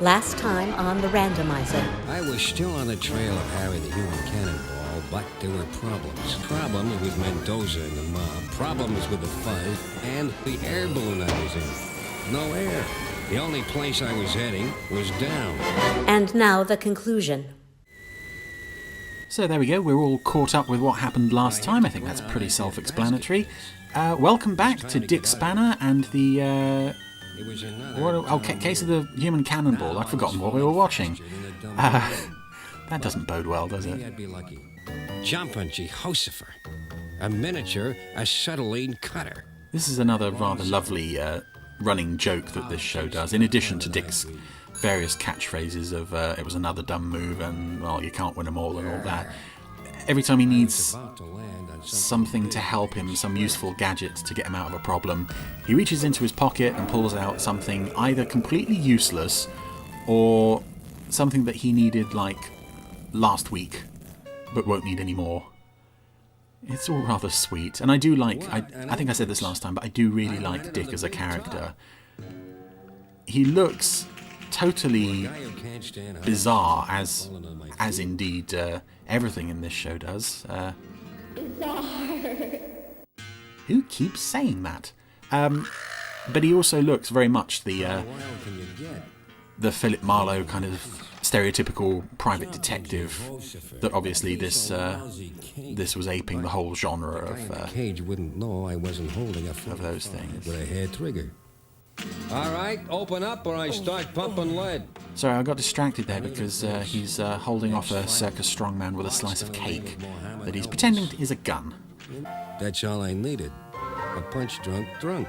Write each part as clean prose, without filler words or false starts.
Last time on the Randomiser. I was still on the trail of Harry the Human Cannonball, but there were problems. Problems with Mendoza and the mob, problems with the fuzz, and the air balloon I was in. No air. The only place I was heading was down. And now the conclusion. So there we go, we're all caught up with what happened last time. I think that's pretty self-explanatory. Welcome back to Dick Spanner and the... Case of the Human Cannonball. I'd forgotten what we were watching. That doesn't bode well, does it? Jumpin' Jehoshaphat. A miniature acetylene cutter. This is another rather lovely running joke that this show does, in addition to Dick's various catchphrases of it was another dumb move and, well, you can't win them all and all that. Every time he needs something to help him, some useful gadget to get him out of a problem, he reaches into his pocket and pulls out something either completely useless or something that he needed like last week but won't need anymore. It's all rather sweet, and I do like, I think I said this last time, but I do really like Dick as a character. He looks totally bizarre, as indeed everything in this show does. Who keeps saying that? But he also looks very much the Philip Marlowe kind of stereotypical private detective that obviously this was aping the whole genre of Cage wouldn't know I wasn't holding a of those things. with a hair trigger. All right, open up or I start pumping lead. Sorry, I got distracted there because he's holding off a circus strongman with a slice of cake that he's pretending is a gun. That's all I needed. A punch-drunk drunk.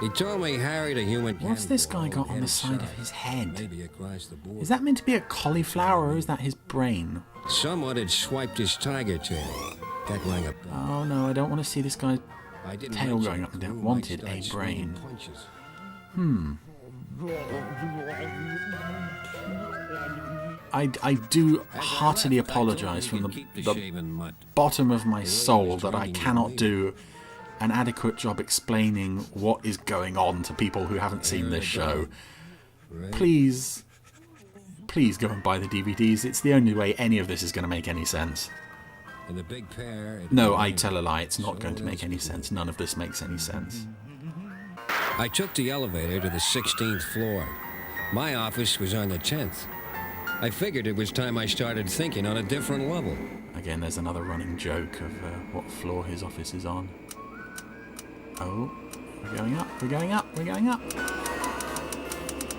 He told me Harry the Human Cannonball. What's this guy got on the side of his head? Maybe across the board. Is that meant to be a cauliflower or is that his brain? Someone had swiped his tiger tail. That rang a bell. Oh no, I don't want to see this guy's I didn't tail mention going up and down. who Wanted might a start brain. swinging punches. I do heartily apologise from the bottom of my soul that I cannot do an adequate job explaining what is going on to people who haven't seen this show. Please go and buy the DVDs. It's the only way any of this is going to make any sense. And the big pair. No, I tell a lie. It's not going to make any sense. None of this makes any sense. I took the elevator to the 16th floor. My office was on the 10th. I figured it was time I started thinking on a different level. Again, there's another running joke of what floor his office is on. Oh, we're going up, we're going up, we're going up.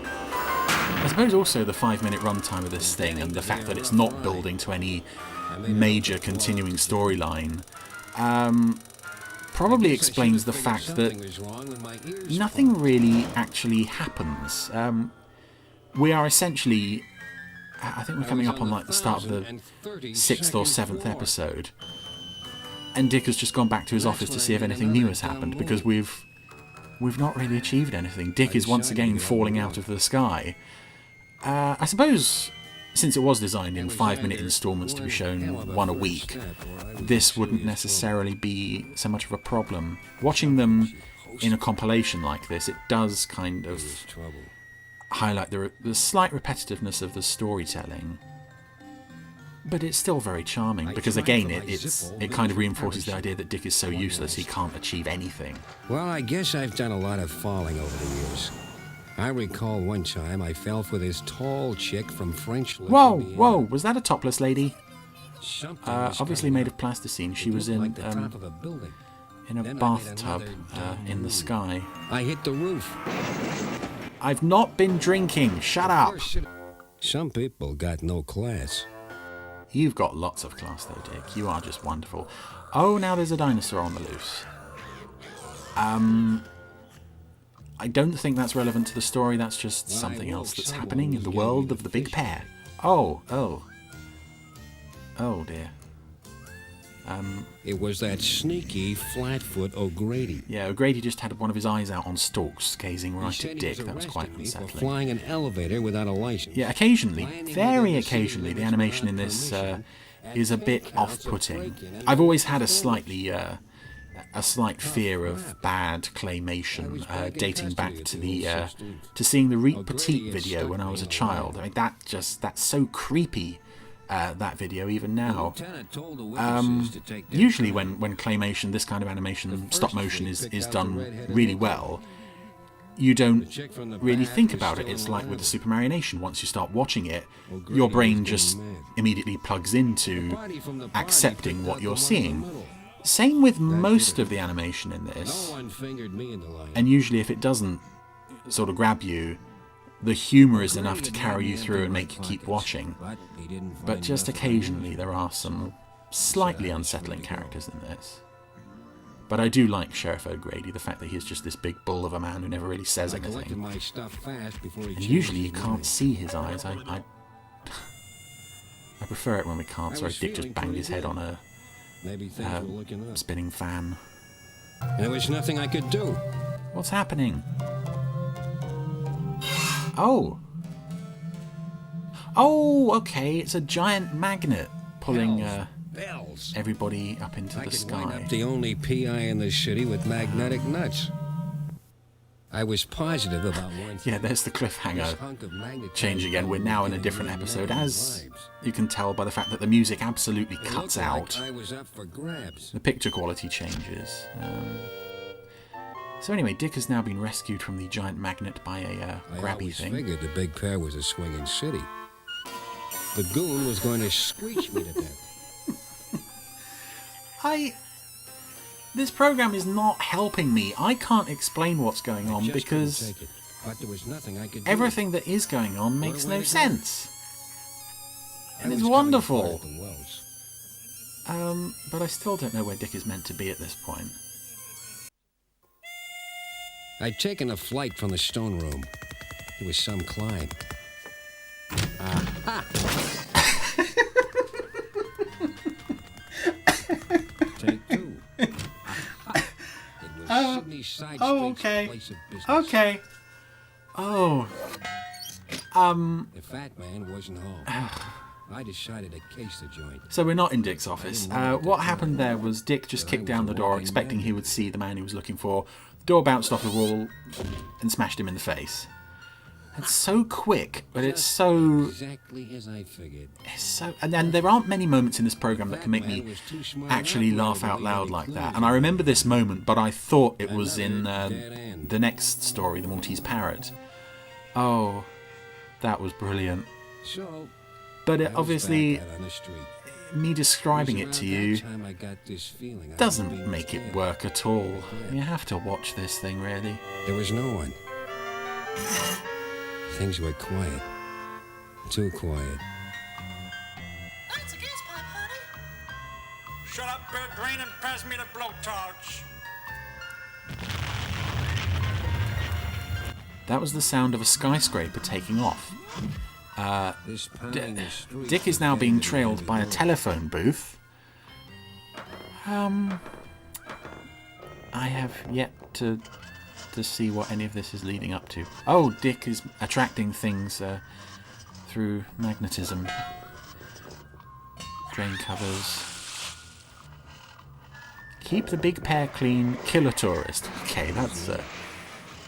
I suppose also the 5-minute runtime of this thing and the fact that it's not building to any major continuing storyline probably explains the fact that nothing really actually happens. We are essentially, I think we're coming up on like the start of the 6th or 7th episode, and Dick has just gone back to his office to see if anything new has happened, because we've not really achieved anything. Dick is once again falling out of the sky. I suppose since it was designed in 5-minute installments to be shown one a week, this wouldn't necessarily be so much of a problem. Watching them in a compilation like this, it does kind of highlight the slight repetitiveness of the storytelling. But it's still very charming, because again, it kind of reinforces the idea that Dick is so useless he can't achieve anything. Well, I guess I've done a lot of falling over the years. I recall one time I fell for this tall chick from French... Whoa, was that a topless lady? Obviously made of plasticine. She was in a bathtub in the sky. I hit the roof. I've not been drinking, shut up! Some people got no class. You've got lots of class though, Dick. You are just wonderful. Oh, now there's a dinosaur on the loose. I don't think that's relevant to the story. That's just something else that's happening in the world of the big pair. Oh dear. It was that sneaky Flatfoot O'Grady. Yeah, O'Grady just had one of his eyes out on stalks, gazing right at Dick. That was quite unsettling. Flying an elevator without a license. Yeah, occasionally, very occasionally, the animation in this is a bit off-putting. I've always had a slightly a slight fear of bad claymation, dating back to to seeing the Reet Petite video when I was a child. I mean, that's so creepy. That video, even now. Usually, when claymation, this kind of animation, stop motion is done really well, you don't really think about it. It's like with the Super Mario Nation. Once you start watching it, your brain just immediately plugs into accepting what you're seeing. Same with most of the animation in this. And usually if it doesn't sort of grab you, the humour is enough to carry you through and make you keep watching. But just occasionally there are some slightly unsettling characters in this. But I do like Sheriff O'Grady, the fact that he's just this big bull of a man who never really says anything. And usually you can't see his eyes. I prefer it when we can't. Sorry, Dick just banged his head on a spinning fan. There was nothing I could do. What's happening? Oh! Oh, okay, it's a giant magnet pulling everybody up into the sky. Wind up the only P.I. in the city with magnetic nuts. I was positive about one. Yeah, there's the cliffhanger change again. We're now in a different episode, as you can tell by the fact that the music absolutely cuts out. I was up for grabs. The picture quality changes. So anyway, Dick has now been rescued from the giant magnet by a grabby thing. I figured the big pair was a swinging city. The goon was going to squeeze me to death. This program is not helping me. I can't explain what's going on because But there was nothing I could do. everything that is going on makes no sense. And it's I was wonderful. coming apart at the wells. But I still don't know where Dick is meant to be at this point. I'd taken a flight from the stone room. It was some climb. Take two. It was Sydney's side street's place of business. Okay. Oh. The Fatman wasn't home. I decided to case the joint. So we're not in Dick's office. What happened there was Dick just kicked down the door, expecting he would see the man he was looking for. The door bounced off the wall and smashed him in the face. It's so quick, but it's so... Exactly as I figured. It's so... And there aren't many moments in this program that can make me actually laugh out loud like that. And I remember this moment, but I thought it was in the next story, The Maltese Parrot. Oh, that was brilliant. So, But it, obviously, on the street. me describing it to you Time I got this feeling I was doesn't being make it attacked. work at all. You have to watch this thing, really. There was no one. Things were quiet. Too quiet. That's a gas pipe, honey. Shut up, Bird Brain, and pass me the blowtorch. That was the sound of a skyscraper taking off. This pounding the street Dick is now being trailed by a telephone booth. I have yet to see what any of this is leading up to. Oh, Dick is attracting things through magnetism. Drain covers. Keep the big pair clean, kill a tourist. Okay, The city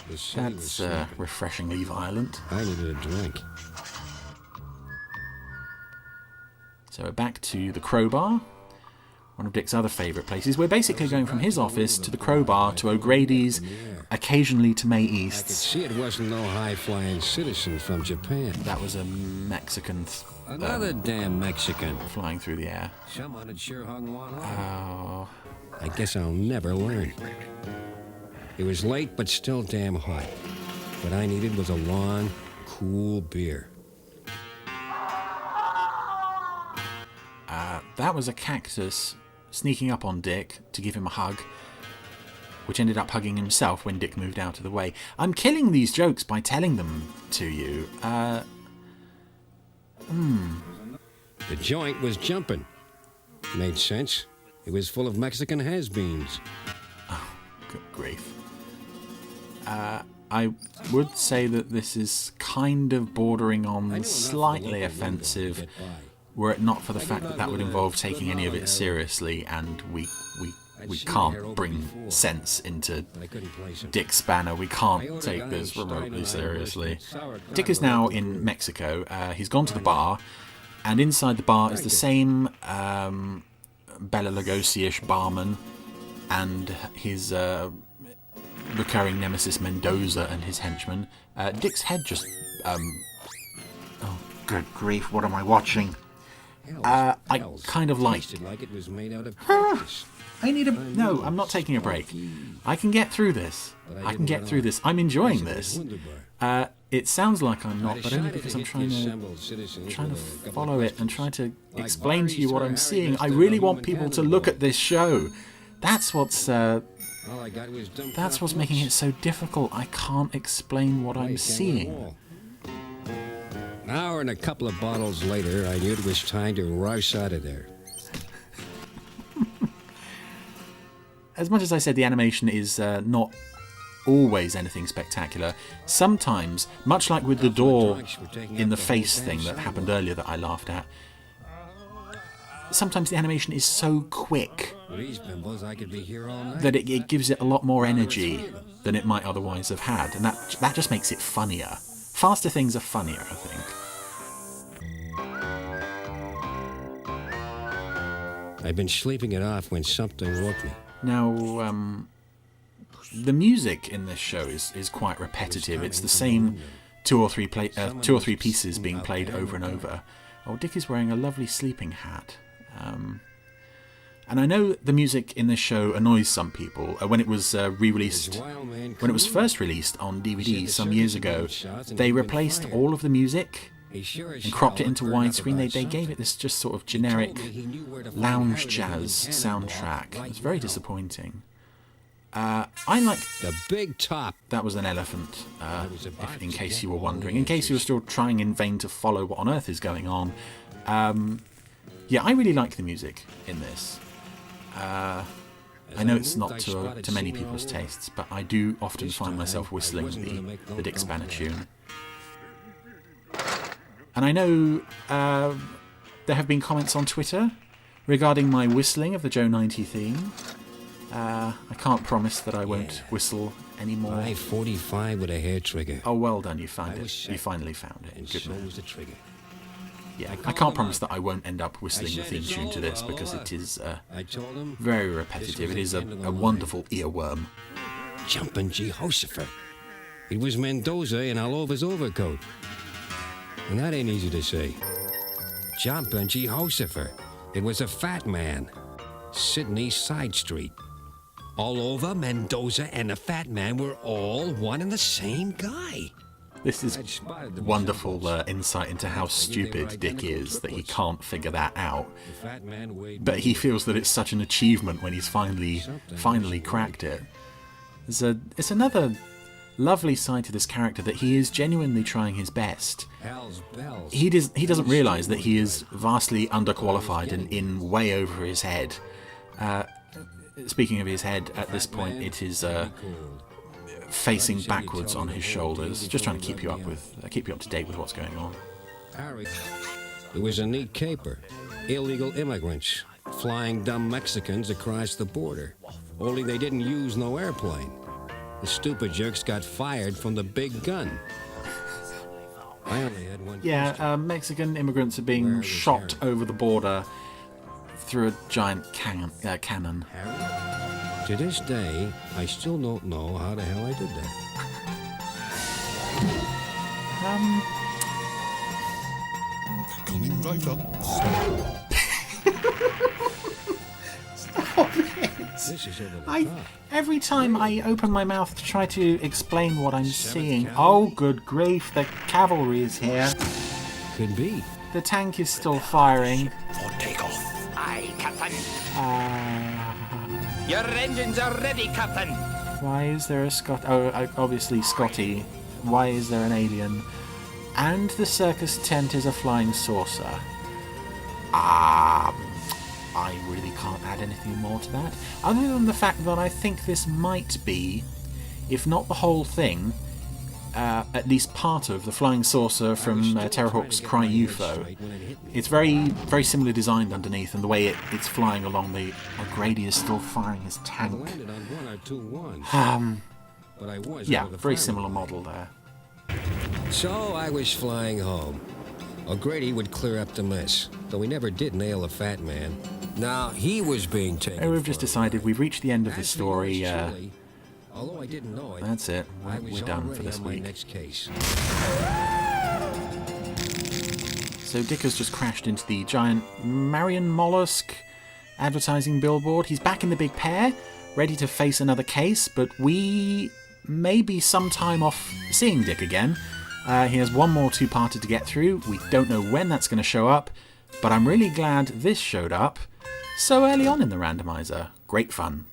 was that's sleeping. refreshingly violent. I needed a drink. So we're back to the Crowbar, one of Dick's other favourite places. We're basically going from his office to the Crowbar to O'Grady's, occasionally to May I could East's. see it wasn't no high-flying citizen from Japan. That was a Mexican Another damn Mexican. flying through the air. Someone had sure hung one on. Oh, I guess I'll never learn. It was late, but still damn hot. What I needed was a long, cool beer. that was a cactus sneaking up on Dick to give him a hug, which ended up hugging himself when Dick moved out of the way. I'm killing these jokes by telling them to you. The joint was jumping. Made sense. It was full of Mexican has-beens. Good grief. I would say that this is kind of bordering on slightly offensive, were it not for the fact that that would involve taking any of it seriously, and we we can't bring sense into Dick Spanner. We can't take this remotely seriously. Dick is now in Mexico. He's gone to the bar, and inside the bar is the same Bela Lugosi-ish barman and his recurring nemesis Mendoza and his henchmen. Dick's head just... oh, good grief, what am I watching? I kind of like... I need a... No, I'm not taking a break. I can get through this. I'm enjoying this. It sounds like I'm not, but only because I'm trying to follow it and trying to explain to you what I'm seeing. I really want people to look at this show. That's what's making it so difficult. I can't explain what I'm seeing. An hour and a couple of bottles later, I knew it was time to rush out of there. As much as I said the animation is not always anything spectacular, sometimes, much like with the door in the face thing that happened earlier that I laughed at, sometimes the animation is so quick that it gives it a lot more energy than it might otherwise have had, and that just makes it funnier. Faster things are funnier, I think. I've been sleeping it off when something woke me. Now, the music in this show is quite repetitive. It's the same two or three pieces being played over and over. Oh, Dick is wearing a lovely sleeping hat. And I know the music in this show annoys some people. When it was re-released, when it was first released on DVD some years ago, they replaced all of the music and cropped it into widescreen. They gave it this just sort of generic lounge jazz soundtrack. It was very disappointing. I like the big top. That was an elephant, in case you were wondering. In case you were still trying in vain to follow what on earth is going on. Yeah, I really like the music in this. I know it's not to many people's tastes, but I do often find myself whistling the Dick Spanner tune. And I know there have been comments on Twitter regarding my whistling of the Joe 90 theme. I can't promise that I won't whistle anymore. 545 with a hair trigger. Oh, well done, you found it. You finally found it. Good man. The trigger. Yeah, I can't promise that I won't end up whistling the theme tune to this because it is very repetitive. It is a wonderful earworm. Jumpin' Jehoshaphat. It was Mendoza in all over his overcoat. And that ain't easy to say. Jumpin' Jehoshaphat. It was a fat man. Sydney Side Street. All over, Mendoza and the fat man were all one and the same guy. This is wonderful insight into how stupid Dick is, that he can't figure that out. But he feels that it's such an achievement when he's finally cracked it. It's another lovely side to this character, that he is genuinely trying his best. He doesn't realise that he is vastly underqualified and in way over his head. Speaking of his head, at this point it is facing backwards on his shoulders, just trying to keep you up to date with what's going on. It was a neat caper. Illegal immigrants flying dumb Mexicans across the border. Only they didn't use no airplane. The stupid jerks got fired from the big gun. I only had one. Yeah, Mexican immigrants are being shot over the border through a giant cannon. To this day, I still don't know how the hell I did that. Coming right up. Stop it! This is over the top. Every time I open my mouth to try to explain what I'm seeing, oh good grief, the cavalry is here. Could be. The tank is still firing. For takeoff. Aye, Captain. Your engines are ready, Captain. Why is there a obviously Scotty. Why is there an alien? And the circus tent is a flying saucer. I really can't add anything more to that, other than the fact that I think this might be, if not the whole thing, at least part of the flying saucer from Terrahawk's Cry UFO. It's very similar designed underneath, and the way it's flying along the... O'Grady is still firing his tank. Yeah, very similar model there. So I was flying home. O'Grady would clear up the mess, though he never did nail the Fatman. Now he was being taken. We've just decided we've reached the end of the story. Although I didn't know it, That's it. We're done for this week. Next case. So Dick has just crashed into the giant Marion Mollusk advertising billboard. He's back in the big pair, ready to face another case, but we may be some time off seeing Dick again. He has one more two-parter to get through. We don't know when that's going to show up, but I'm really glad this showed up so early on in the randomizer. Great fun.